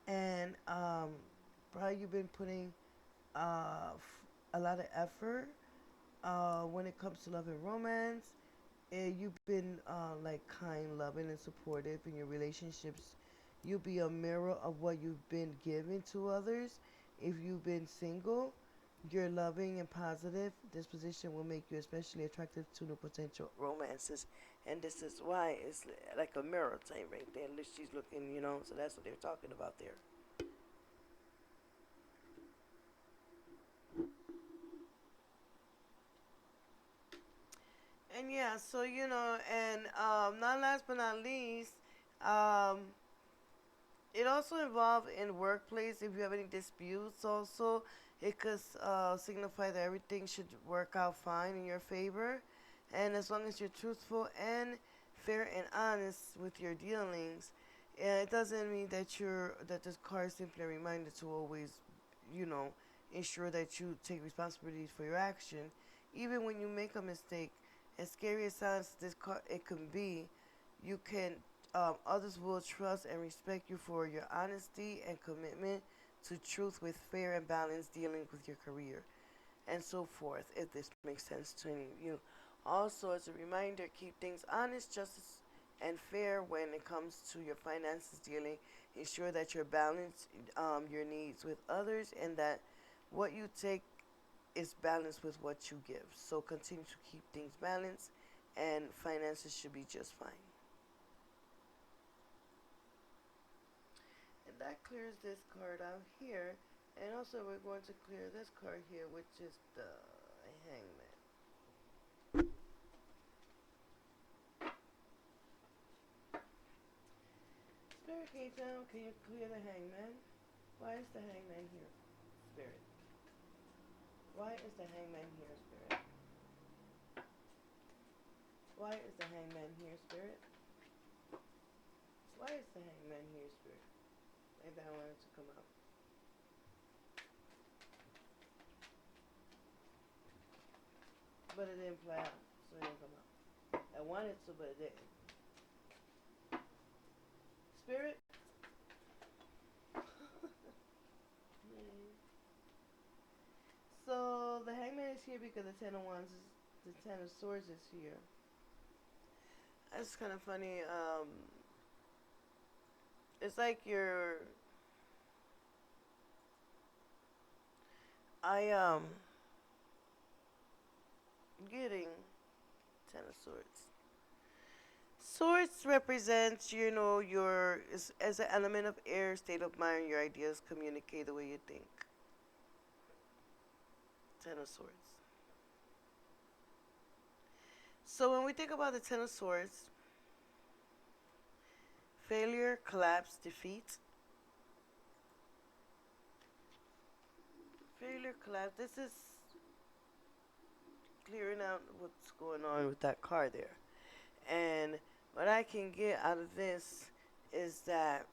And probably you've been putting a lot of effort when it comes to love and romance. You've been like kind, loving, and supportive in your relationships. You'll be a mirror of what you've been given to others. If you've been single, your loving and positive disposition will make you especially attractive to new potential romances. And this is why it's like a mirror type right there. She's looking, so that's what they're talking about there. And yeah, so and not last but not least, um, it also involves in workplace. If you have any disputes, also it could signify that everything should work out fine in your favor, and as long as you're truthful and fair and honest with your dealings, it doesn't mean that this card is simply a reminder to always, you know, ensure that you take responsibility for your action, even when you make a mistake. As scary as sounds this card it can be, you can others will trust and respect you for your honesty and commitment to truth with fair and balanced dealing with your career and so forth, if this makes sense to any of you. Also, as a reminder, keep things honest, justice, and fair when it comes to your finances dealing. Ensure that you balance your needs with others and that what you take is balanced with what you give. So continue to keep things balanced, and finances should be just fine. And that clears this card out here. And also we're going to clear this card here, which is the Hangman. Spirit, can you clear the Hangman? Why is the Hangman here, Spirit? Why is the Hangman here, Spirit? Why is the Hangman here, Spirit? Why is the Hangman here, Spirit? Maybe I wanted to come out. But it didn't play out, so it didn't come out. I wanted to, but it didn't. Spirit? So the Hangman is here because the Ten of Wands the Ten of Swords is here. That's kind of funny. It's like I getting Ten of Swords. Swords represents, your as an element of air, state of mind, your ideas communicate the way you think. Ten of Swords. So when we think about the Ten of Swords, failure, collapse, defeat. Failure, collapse. This is clearing out what's going on with that card there. And what I can get out of this is that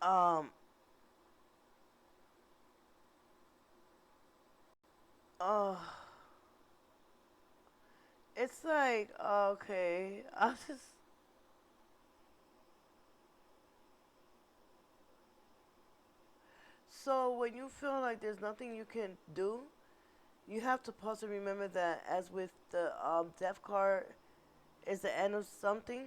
um oh it's like okay, I'll just so when you feel like there's nothing you can do, you have to pause and remember that as with the death card is the end of something,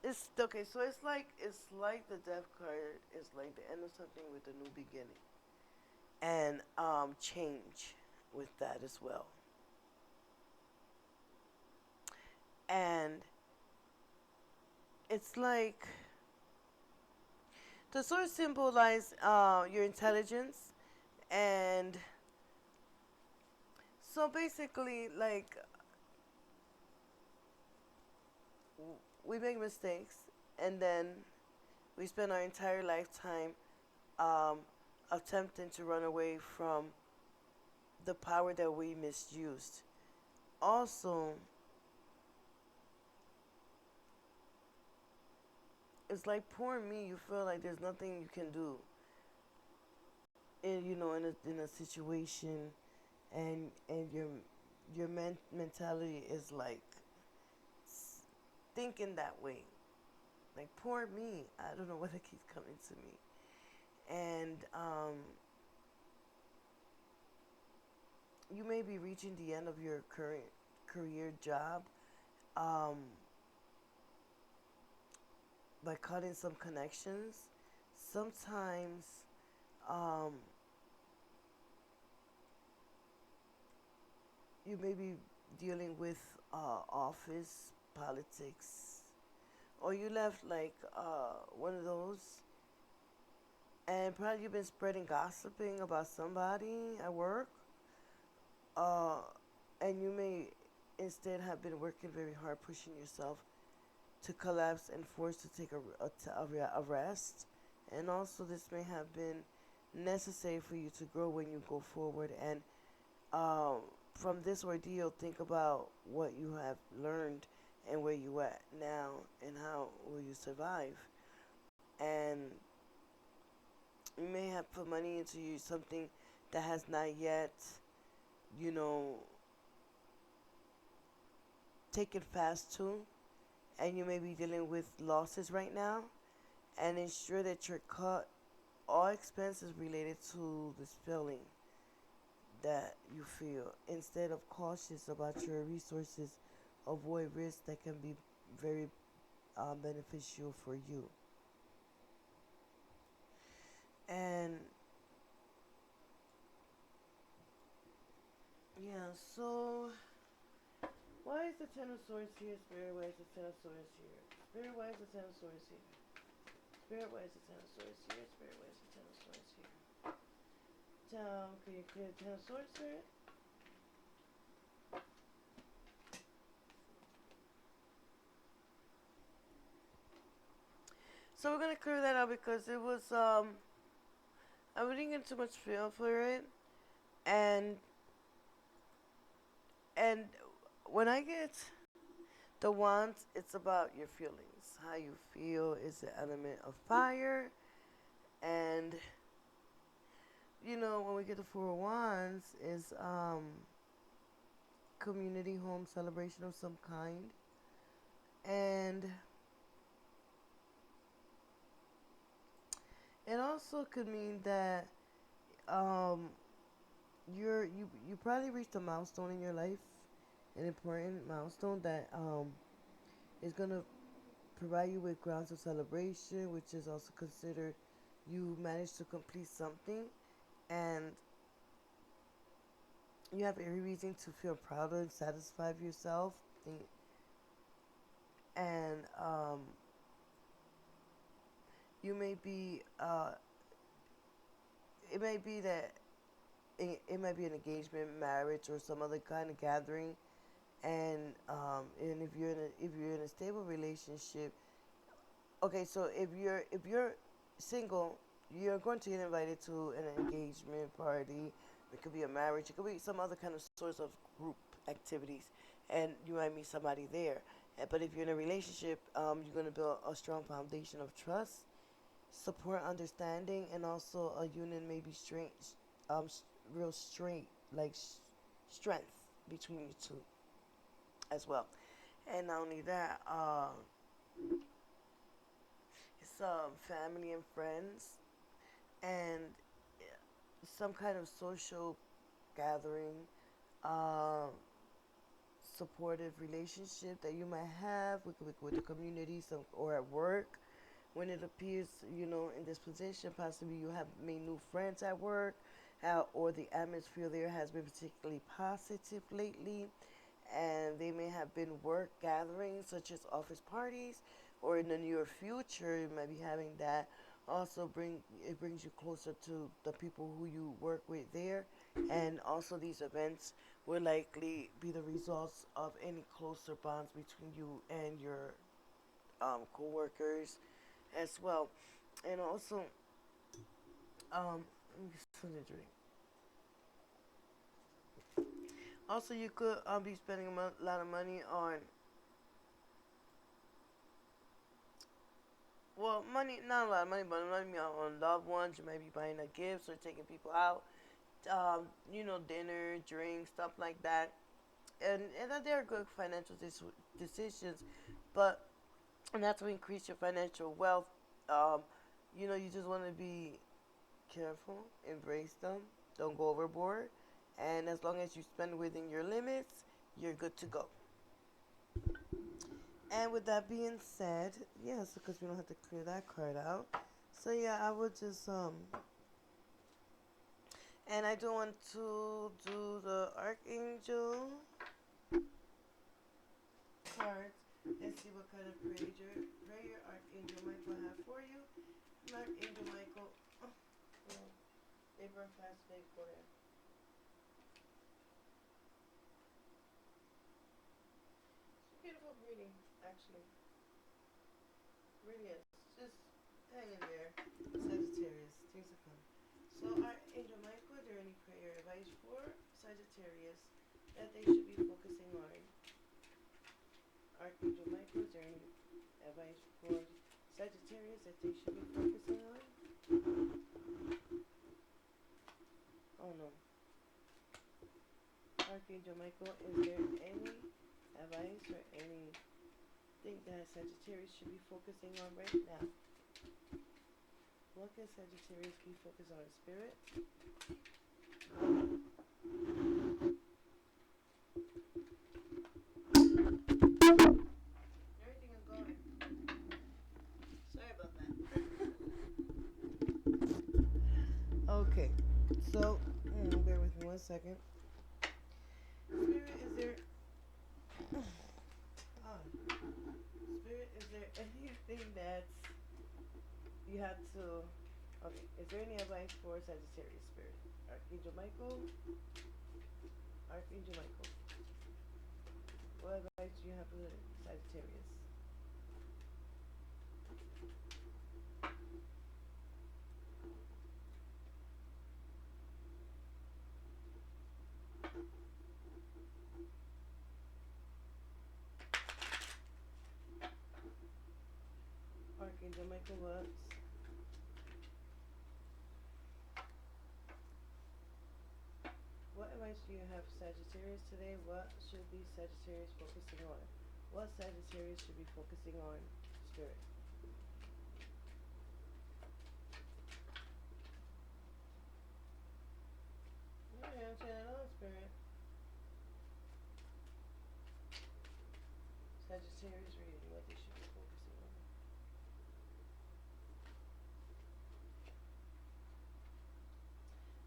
It's okay. So it's like the death card is like the end of something with a new beginning, and change with that as well. And it's like the sword symbolize your intelligence, and so basically, like, we make mistakes, and then we spend our entire lifetime um, attempting to run away from the power that we misused. Also, it's like poor me. You feel like there's nothing you can do in in a situation, and your mentality is like thinking that way. Like poor me. I don't know what it keeps coming to me, and you may be reaching the end of your current career job um, by cutting some connections. Sometimes um, you may be dealing with office politics, or you left like one of those, and probably you've been spreading gossiping about somebody at work, uh, and you may instead have been working very hard, pushing yourself to collapse and forced to take a rest. And also, this may have been necessary for you to grow when you go forward. And um, from this ordeal, think about what you have learned and where you at now, and how will you survive. And you may have put money into something that has not yet, you know, taken fast to, and you may be dealing with losses right now, and ensure that you're cut all expenses related to this feeling that you feel. Instead of cautious about your resources, avoid risks that can be very beneficial for you. And yeah, so why is the Ten of Swords here? Spirit, why is the Ten of Swords here? Spirit, why is the Ten of Swords here? Spirit, why is the Ten of Swords here? Spirit, why is the Ten of Swords here? Can you clear the Ten of Swords, Spirit? So we're gonna clear that out because it was I didn't get too much feel for it, and and when I get the wands, it's about your feelings, how you feel is the element of fire, and when we get the Four of Wands is community home celebration of some kind, and it also could mean that um, you probably reached a milestone in your life, an important milestone that is gonna provide you with grounds of celebration, which is also considered you managed to complete something, and you have every reason to feel proud and satisfied with yourself. And you may be it may be that it might be an engagement, marriage, or some other kind of gathering. And if you're in a stable relationship, okay, so if you're single, you're going to get invited to an engagement party. It could be a marriage. It could be some other kind of source of group activities, and you might meet somebody there. But if you're in a relationship, you're going to build a strong foundation of trust, support, understanding, and also a union may be straight, real straight, like strength between you two as well. And not only that, it's family and friends, and some kind of social gathering, uh, supportive relationship that you might have with the community or at work. When it appears, in this position, possibly you have made new friends at work, or the atmosphere there has been particularly positive lately, and they may have been work gatherings such as office parties, or in the near future you might be having that. Also brings you closer to the people who you work with there, and also these events will likely be the results of any closer bonds between you and your co-workers as well. And also, let me get something to drink. Also, you could be spending a lot of money on, well, money, not a lot of money, but money on loved ones. You might be buying a gift or taking people out, dinner, drinks, stuff like that. And that they're good financial decisions, but and that's to increase your financial wealth. Um, you just want to be careful, embrace them, don't go overboard, and as long as you spend within your limits, you're good to go. And with that being said, yes, because we don't have to clear that card out. So yeah, I would just and I do want to do the Archangel cards and see what kind of prayer Archangel Michael have for you. Archangel Michael, Abraham fast day for you. It's a beautiful reading, actually. Really is. Just hang in there, Sagittarius. Things are coming. So, Archangel Michael, is there any prayer advice for Sagittarius that they should be focusing on? Archangel Michael, is there any advice for Sagittarius that they should be focusing on? Oh no. Archangel Michael, is there any advice or anything that Sagittarius should be focusing on right now? What can Sagittarius be focused on? Spirit? Everything is going. Sorry about that. Okay, so bear with me 1 second. Spirit, is there? Spirit, is there anything that you have to? Okay, is there any advice for Sagittarius Spirit? Archangel Michael. Archangel Michael. What advice do you have for Sagittarius? Archangel Michael, what advice do you have for Sagittarius today? What should be Sagittarius focusing on? What Sagittarius should be focusing on? Spirit. Yeah, I'm saying it on, Spirit. Sagittarius reading, what they should be focusing on.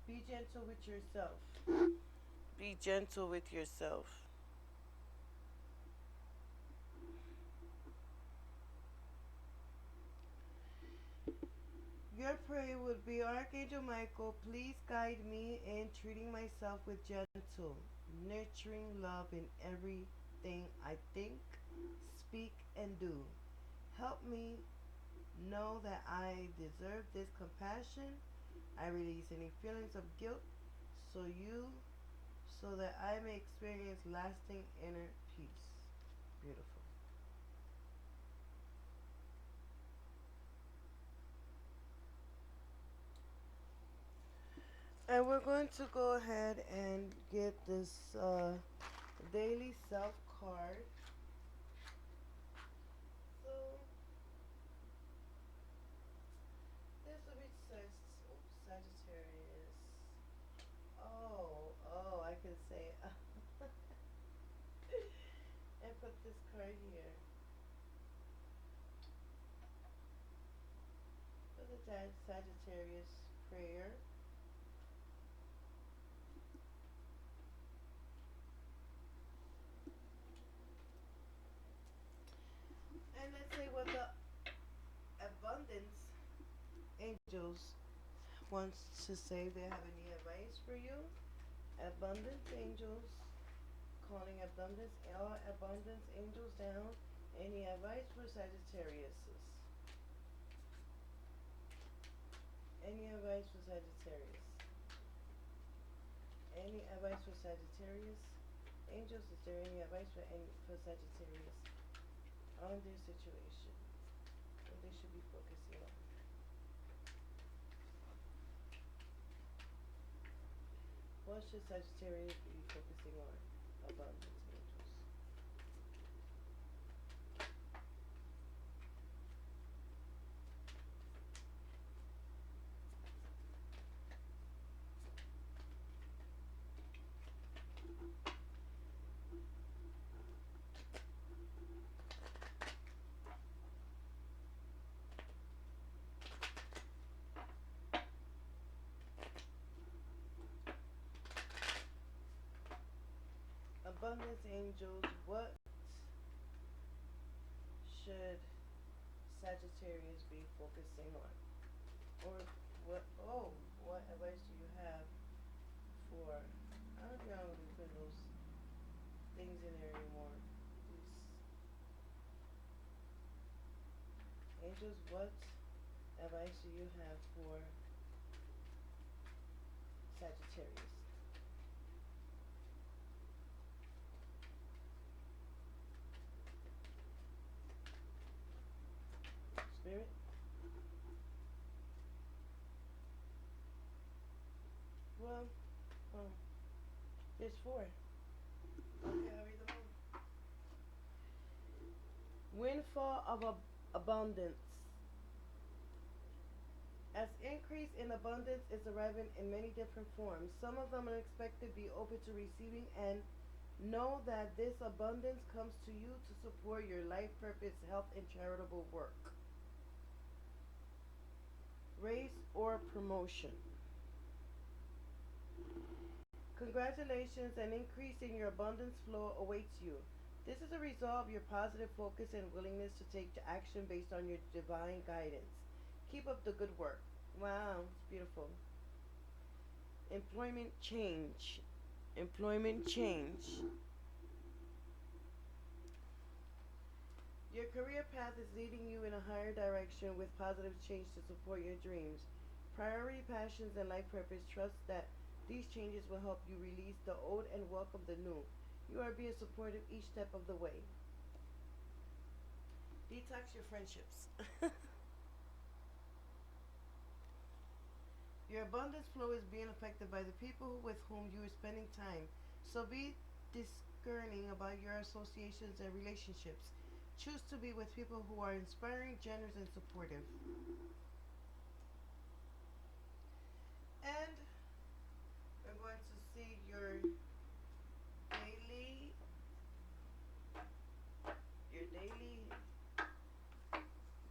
Be gentle with yourself. Be gentle with yourself. Your prayer would be, Archangel Michael, please guide me in treating myself with gentle, nurturing love in everything I think, speak, and do. Help me know that I deserve this compassion. I release any feelings of guilt so that I may experience lasting inner peace. Beautiful. And we're going to go ahead and get this daily self card. So this will be Sagittarius. Oh, I can say Sagittarius prayer. And let's say what the abundance angels wants to say. They have any advice for you? Abundance angels, calling abundance, all abundance angels down. Any advice for Sagittarius? Any advice for Sagittarius? Any advice for Sagittarius? Angels, is there any advice for Sagittarius on their situation? What they should be focusing on? What should Sagittarius be focusing on? Abundance angels. Abundance angels, what should Sagittarius be focusing on? Or what advice do you have for, I don't think I'm going to be putting those things in there anymore. Angels, what advice do you have for Sagittarius? Spirit? Well, there's 4. Okay, I'll read them all. Windfall of abundance. As increase in abundance is arriving in many different forms, some of them unexpected, be open to receiving and know that this abundance comes to you to support your life purpose, health, and charitable work. Raise or promotion. Congratulations, an increase in your abundance flow awaits you. This is a result of your positive focus and willingness to take action based on your divine guidance. Keep up the good work. Wow, it's beautiful. Employment change. Employment change. Your career path is leading you in a higher direction with positive change to support your dreams. Priority, passions, and life purpose. Trust that these changes will help you release the old and welcome the new. You are being supported each step of the way. Detox your friendships. Your abundance flow is being affected by the people with whom you are spending time. So be discerning about your associations and relationships. Choose to be with people who are inspiring, generous, and supportive. And we're going to see your daily,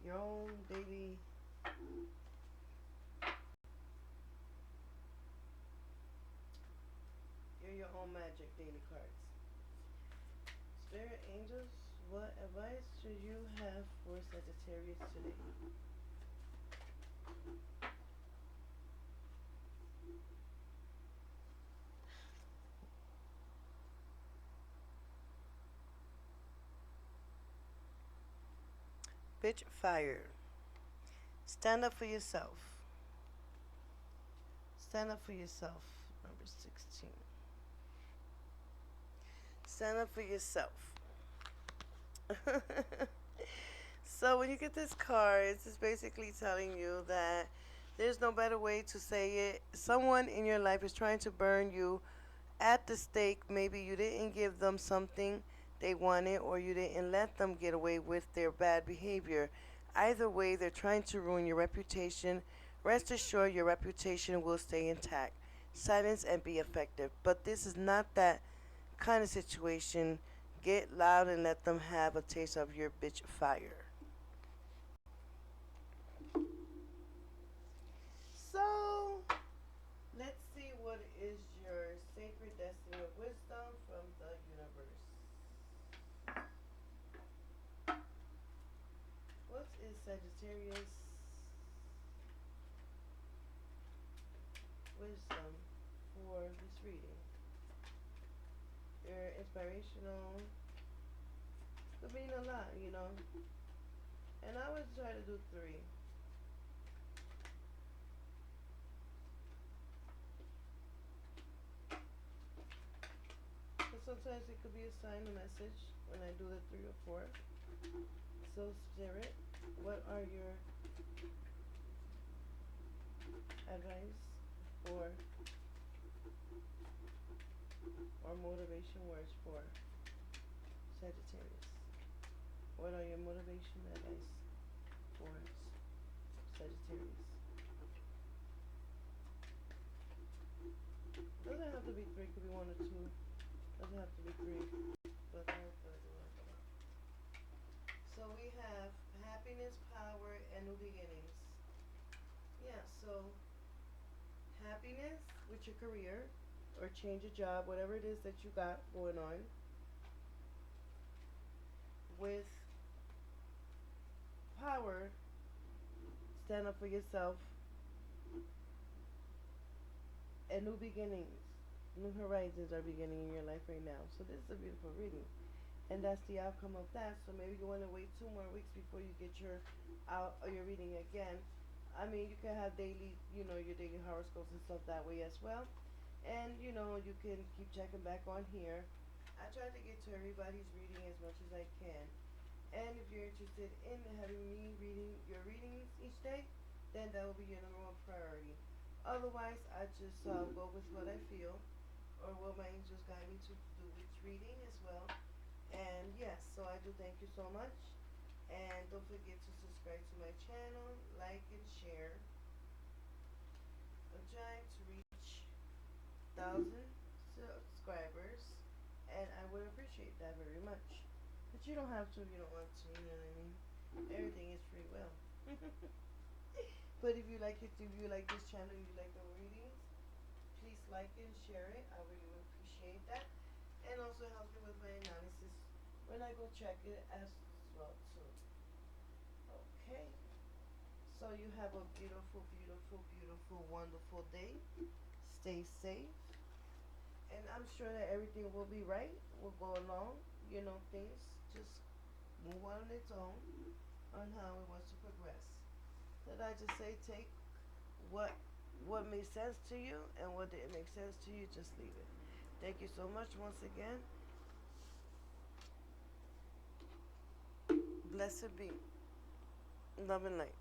your own daily your own magic daily cards. Spirit angels, what advice should you have for Sagittarius today? Bitch fire. Stand up for yourself. Stand up for yourself. Number 16. Stand up for yourself. So when you get this card, it's just basically telling you that there's no better way to say it. Someone in your life is trying to burn you at the stake. Maybe you didn't give them something they wanted, or you didn't let them get away with their bad behavior. Either way, they're trying to ruin your reputation. Rest assured your reputation will stay intact. Silence and be effective. But this is not that kind of situation. Get loud and let them have a taste of your bitch fire. sacred destiny of wisdom from the universe. What is Sagittarius wisdom for this reading? They're inspirational. Could mean a lot, you know. And I would try to do 3. But sometimes it could be a sign, a message when I do the 3 or 4. So, Spirit, what are your advice for or motivation words for Sagittarius? What are your motivation advice for Sagittarius? Doesn't have to be 3, could be 1 or 2. Doesn't have to be 3. But so we have happiness, power, and new beginnings. Yeah, so happiness with your career or change a job, whatever it is that you got going on. With power, stand up for yourself. And new beginnings, new horizons are beginning in your life right now. So this is a beautiful reading. And that's the outcome of that. So maybe you want to wait 2 more weeks before you get your reading again. I mean, you can have daily, your daily horoscopes and stuff that way as well. And, you can keep checking back on here. I try to get to everybody's reading as much as I can. And if you're interested in having me reading your readings each day, then that will be your number 1 priority. Otherwise, I just go with what I feel or what my angels guide me to do with reading as well. And yes, so I do thank you so much. And don't forget to subscribe to my channel, like and share. I'm trying to reach 1,000 subscribers, and I would appreciate that very much. But you don't have to if you don't want to, you know what I mean? Everything is free will. But if you like this channel, you like the readings, please like and share it. I really would appreciate that. And also help me with my analysis when I go check it as well too. Okay. So you have a beautiful, beautiful, beautiful, wonderful day. Stay safe. And I'm sure that everything will be right. Will go along. Things just move on its own on how it wants to progress. That I just say take what makes sense to you, and what didn't make sense to you, just leave it. Thank you so much once again. Blessed be. Love and light.